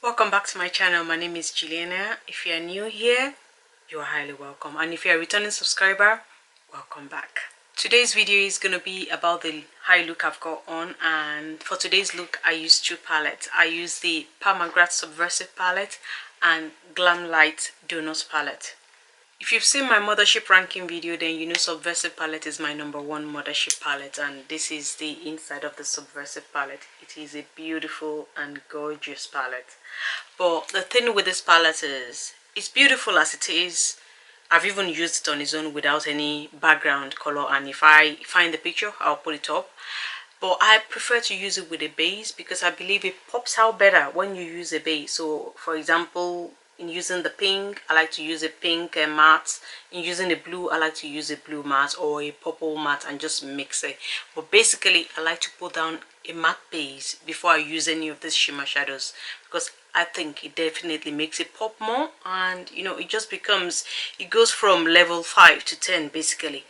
Welcome back to my channel. My name is Juliana. If you are new here, you are highly welcome, and if you are a returning subscriber, welcome back. Today's video is going to be about the eye look I've got on, and for today's look I use two palettes. I use the Mcgrath Subversive Palette and Glamlite Palette. If you've seen my Mothership ranking video, then you know Subversive Palette is my #1 Mothership palette, and this is the inside of the Subversive palette. It is a beautiful and gorgeous palette. But the thing with this palette is, it's beautiful as it is. I've even used it on its own without any background color, and if I find the picture, I'll put it up. But I prefer to use it with a base because I believe it pops out better when you use a base. So for example, in using the pink, I like to use a pink matte. In using the blue, I like to use a blue matte or a purple matte and just mix it. But basically, I like to put down a matte base before I use any of these shimmer shadows, because I think it definitely makes it pop more, and you know, it just becomes, it goes from level 5 to 10 basically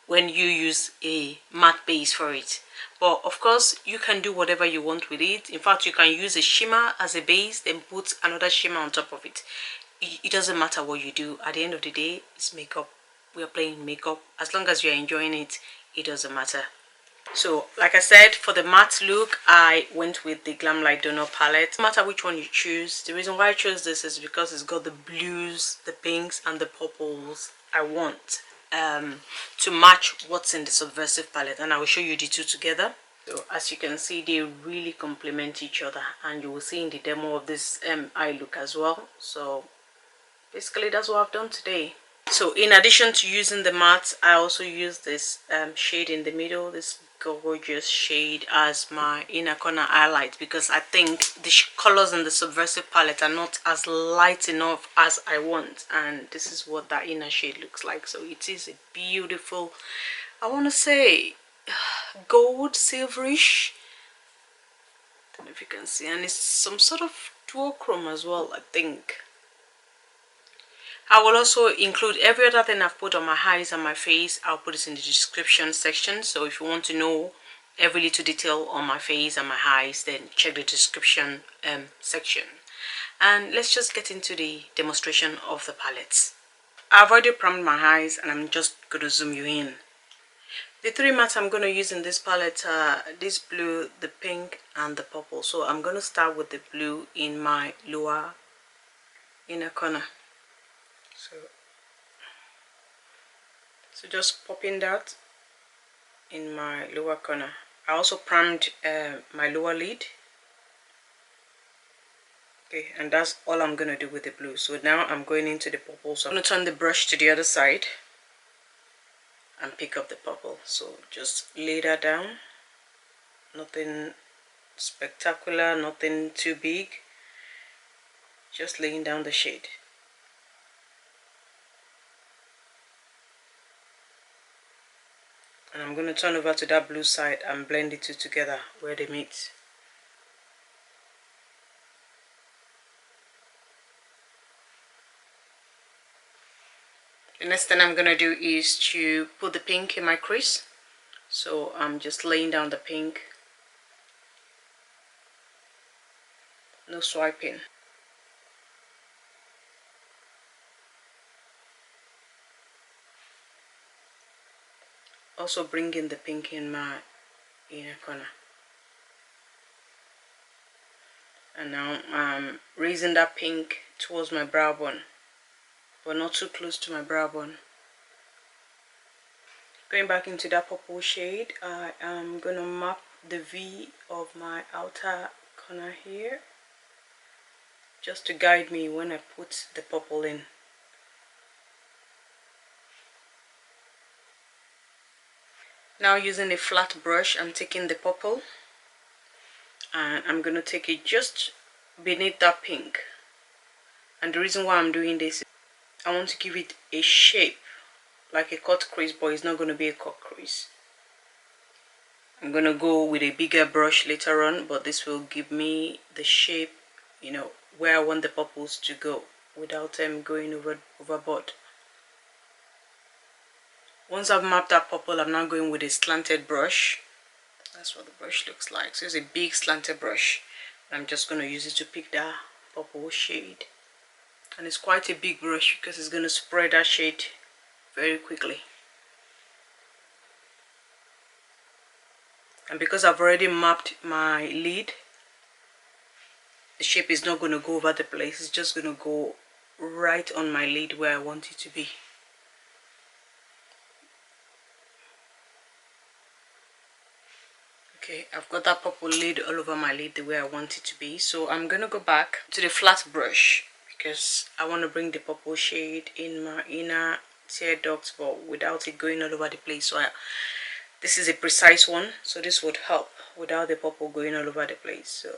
when you use a matte base for it. But of course, you can do whatever you want with it. In fact, you can use a shimmer as a base, then put another shimmer on top of it. It doesn't matter what you do. At the end of the day, it's makeup. We are playing makeup. As long as you're enjoying it, it doesn't matter. So like I said, for the matte look, I went with the Glamlite palette. No matter which one you choose, the reason why I chose this is because it's got the blues, the pinks and the purples I want to match what's in the Subversive palette, and I will show you the two together. So as you can see, they really complement each other, and you will see in the demo of this eye look as well. So basically that's what I've done today. So in addition to using the matte, I also use this shade in the middle, this gorgeous shade, as my inner corner highlight, because I think the colors in the Subversive palette are not as light enough as I want, and this is what that inner shade looks like. So it is a beautiful, I want to say gold silverish, I don't know if you can see, and it's some sort of duochrome as well, I think. I will also include every other thing I've put on my eyes and my face. I'll put it in the description section. So if you want to know every little detail on my face and my eyes, then check the description section. And let's just get into the demonstration of the palettes. I've already primed my eyes and I'm just going to zoom you in. The three mattes I'm going to use in this palette are this blue, the pink and the purple. So I'm going to start with the blue in my lower inner corner. So just popping that in my lower corner. I also primed my lower lid. Okay, and that's all I'm going to do with the blue. So now I'm going into the purple. So I'm going to turn the brush to the other side and pick up the purple. So just lay that down. Nothing spectacular, nothing too big. Just laying down the shade. And I'm going to turn over to that blue side and blend the two together where they meet. The next thing I'm going to do is to put the pink in my crease. So I'm just laying down the pink. No swiping. Also bringing the pink in my inner corner. And now I'm raising that pink towards my brow bone, but not too close to my brow bone. Going back into that purple shade, I am going to map the V of my outer corner here, just to guide me when I put the purple in. Now using a flat brush, I'm taking the purple and I'm going to take it just beneath that pink. And the reason why I'm doing this is I want to give it a shape like a cut crease, but it's not going to be a cut crease. I'm going to go with a bigger brush later on, but this will give me the shape, you know, where I want the purples to go without them going overboard. Once I've mapped that purple, I'm now going with a slanted brush. That's what the brush looks like. So it's a big slanted brush. I'm just going to use it to pick that purple shade, and it's quite a big brush because it's going to spread that shade very quickly. And because I've already mapped my lid, the shape is not going to go over the place. It's just going to go right on my lid where I want it to be. Okay, I've got that purple lid all over my lid the way I want it to be. So I'm going to go back to the flat brush because I want to bring the purple shade in my inner tear duct, but without it going all over the place. So this is a precise one, so this would help without the purple going all over the place. So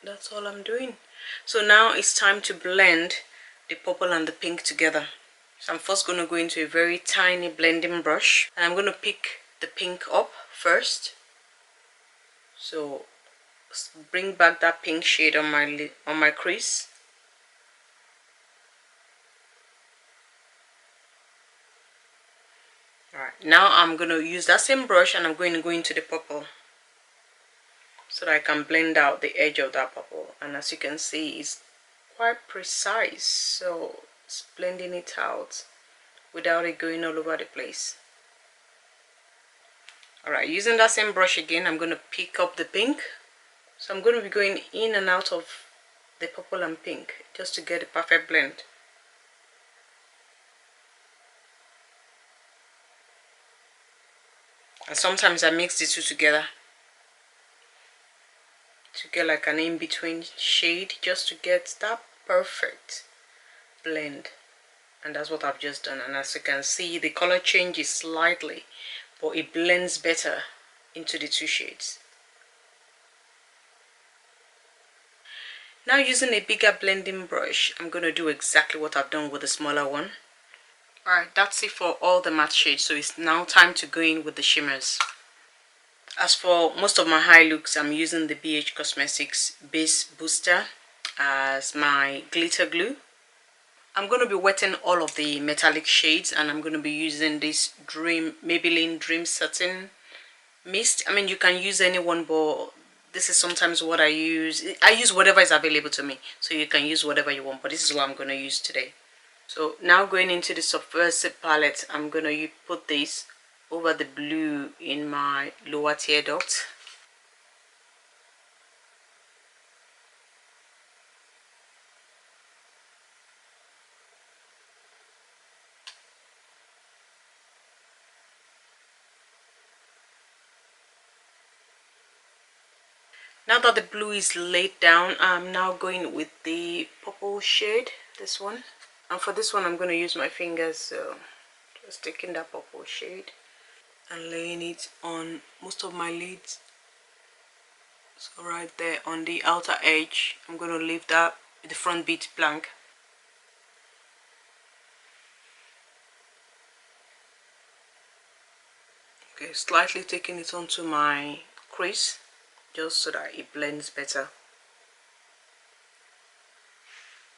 that's all I'm doing. So now it's time to blend the purple and the pink together. So I'm first going to go into a very tiny blending brush, and I'm going to pick the pink up first. So bring back that pink shade on my crease. Alright, now I'm going to use that same brush and I'm going to go into the purple so that I can blend out the edge of that purple. And as you can see, it's quite precise, so it's blending it out without it going all over the place. Alright, using that same brush again, I'm going to pick up the pink. So I'm going to be going in and out of the purple and pink just to get a perfect blend. And sometimes I mix the two together to get like an in-between shade, just to get that perfect blend. And that's what I've just done. And as you can see, the color changes slightly, but it blends better into the two shades. Now using a bigger blending brush, I'm going to do exactly what I've done with the smaller one. Alright, that's it for all the matte shades. So it's now time to go in with the shimmers. As for most of my high looks, I'm using the BH Cosmetics Base Booster as my glitter glue. I'm going to be wetting all of the metallic shades, and I'm going to be using this Maybelline Dream Satin Mist. I mean, you can use any one, but this is sometimes what I use. I use whatever is available to me, so you can use whatever you want, but this is what I'm going to use today. So now going into the Subversive Palette, I'm going to put this over the blue in my lower tear duct. Now that the blue is laid down, I'm now going with the purple shade, this one. And for this one, I'm going to use my fingers, so just taking that purple shade and laying it on most of my lids. So right there on the outer edge, I'm going to leave that the front bit blank. Okay, slightly taking it onto my crease just so that it blends better.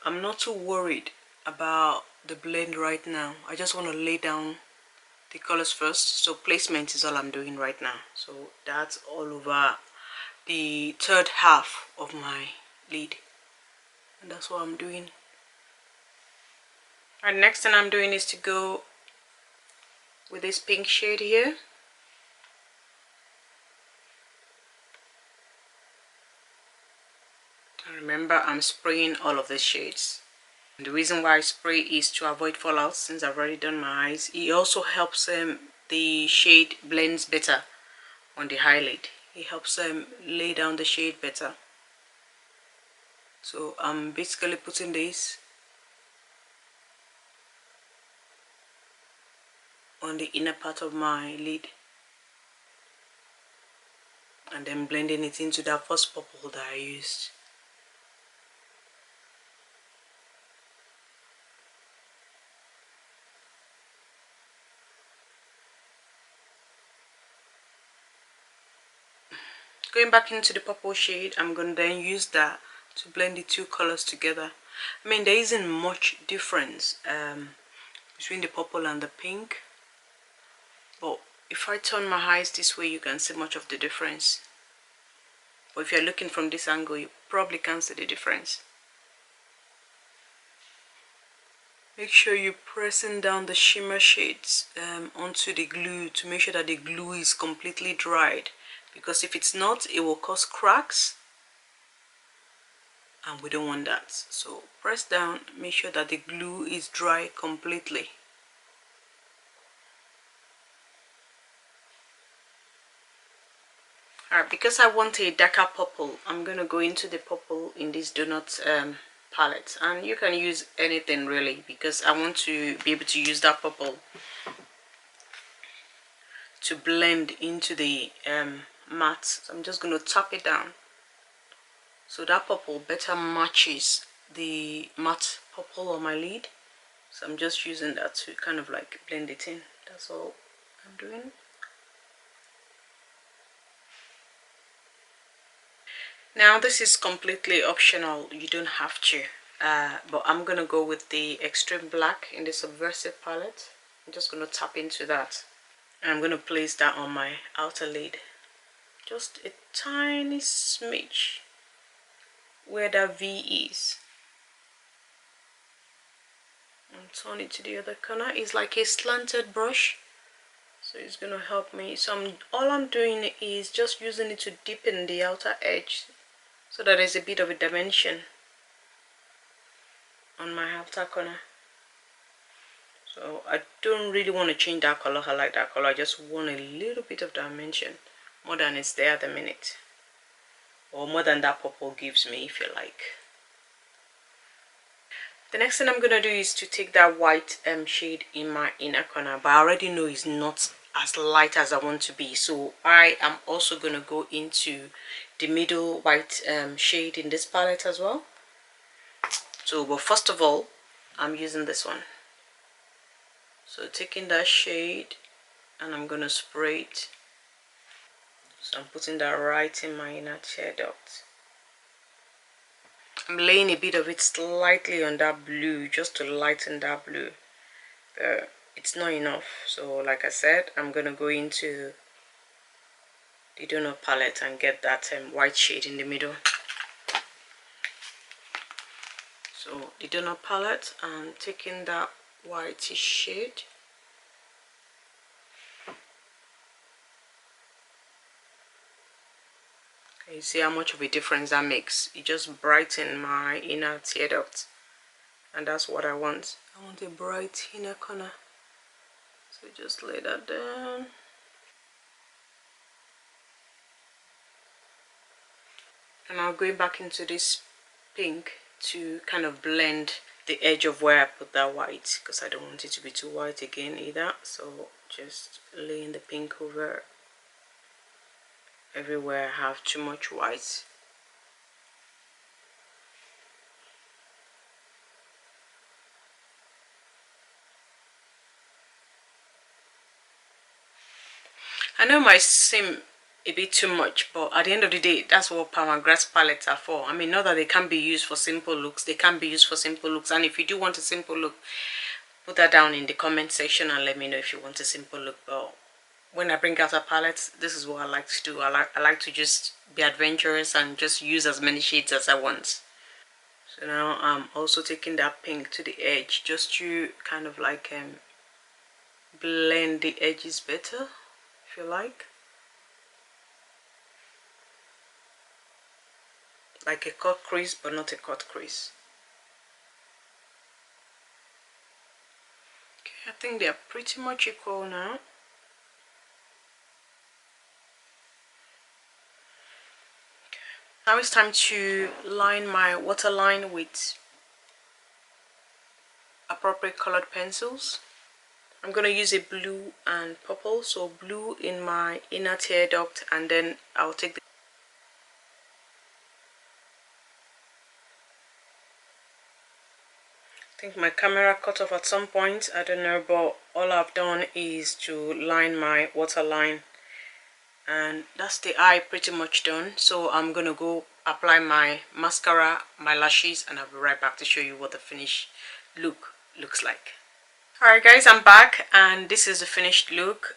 I'm not too worried about the blend right now. I just want to lay down the colors first. So placement is all I'm doing right now. So that's all over the third half of my lid, and that's what I'm doing. Alright, next thing I'm doing is to go with this pink shade here. Remember, I'm spraying all of the shades. And the reason why I spray is to avoid fallout, since I've already done my eyes. It also helps the shade blends better on the highlight. It helps lay down the shade better. So I'm basically putting this on the inner part of my lid and then blending it into that first purple that I used. Going back into the purple shade, I'm going to then use that to blend the two colors together. I mean, there isn't much difference between the purple and the pink, but if I turn my eyes this way, you can see much of the difference. but if you're looking from this angle, you probably can't see the difference. Make sure you're pressing down the shimmer shades onto the glue to make sure that the glue is completely dried, because if it's not, it will cause cracks and we don't want that. So press down, make sure that the glue is dry completely. Alright, because I want a darker purple, I'm going to go into the purple in this donut palette, and you can use anything really, because I want to be able to use that purple to blend into the matte. So I'm just going to tap it down so that purple better matches the matte purple on my lid. So I'm just using that to kind of like blend it in. That's all I'm doing. Now this is completely optional, you don't have to, but I'm going to go with the extreme black in the Subversive palette. I'm just going to tap into that, and I'm going to place that on my outer lid, just a tiny smidge where that V is, and turn it to the other corner. It's like a slanted brush, so it's going to help me. So all I'm doing is just using it to deepen the outer edge, so that there's a bit of a dimension on my outer corner. So I don't really want to change that color. I like that color. I just want a little bit of dimension, more than it's there at the minute, or more than that purple gives me, if you like. The next thing I'm going to do is to take that white shade in my inner corner, but I already know it's not as light as I want to be, so I am also going to go into the middle white shade in this palette as well. So, but first of all, I'm using this one. So taking that shade and I'm going to spray it. So I'm putting that right in my inner tear duct. I'm laying a bit of it slightly on that blue just to lighten that blue. But it's not enough. So like I said, I'm going to go into the donut palette and get that white shade in the middle. So the donut palette and taking that whitish shade. You see how much of a difference that makes. It just brightens my inner tear duct, and that's what I want. I want a bright inner corner. So just lay that down. And I'm going back into this pink to kind of blend the edge of where I put that white, because I don't want it to be too white again either. So just laying the pink over everywhere I have too much white. I know it might seem a bit too much, but at the end of the day, that's what Mcgrath palettes are for. I mean, not that they can be used for simple looks, they can be used for simple looks. And if you do want a simple look, put that down in the comment section and let me know if you want a simple look. But when I bring out a palette, this is what I like to do. I like to just be adventurous and just use as many shades as I want. So now I'm also taking that pink to the edge just to kind of like blend the edges better, if you like. Like a cut crease, but not a cut crease. Okay, I think they are pretty much equal now. Now it's time to line my waterline with appropriate colored pencils. I'm going to use a blue and purple, so blue in my inner tear duct, and then I'll take the I think my camera cut off at some point, I don't know, but all I've done is to line my waterline, and that's the eye pretty much done. So I'm gonna go apply my mascara, my lashes, and I'll be right back to show you what the finished look looks like. Alright guys, I'm back and this is the finished look.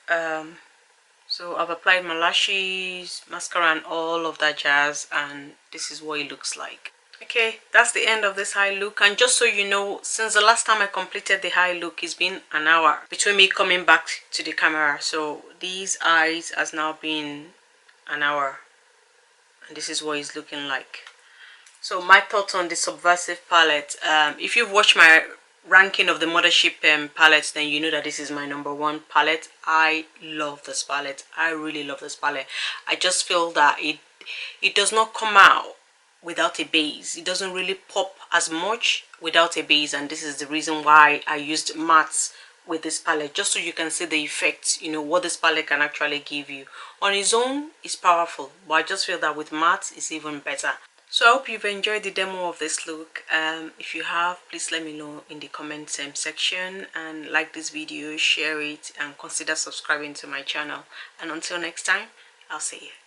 So So I've applied my lashes, mascara and all of that jazz, and this is what it looks like. Okay, that's the end of this eye look. And just so you know, since the last time I completed the eye look, it's been an hour between me coming back to the camera. So these eyes has now been an hour, and this is what it's looking like. So my thoughts on the Subversive palette. If you've watched my ranking of the Mothership palettes, then you know that this is my #1 palette. I love this palette. I really love this palette. I just feel that it does not come out without a base. It doesn't really pop as much without a base, and this is the reason why I used mattes with this palette, just so you can see the effects, you know, what this palette can actually give you. On its own, it's powerful, but I just feel that with matte it's even better. So I hope you've enjoyed the demo of this look. If you have, please let me know in the comment section, and like this video, share it, and consider subscribing to my channel. And until next time, I'll see you.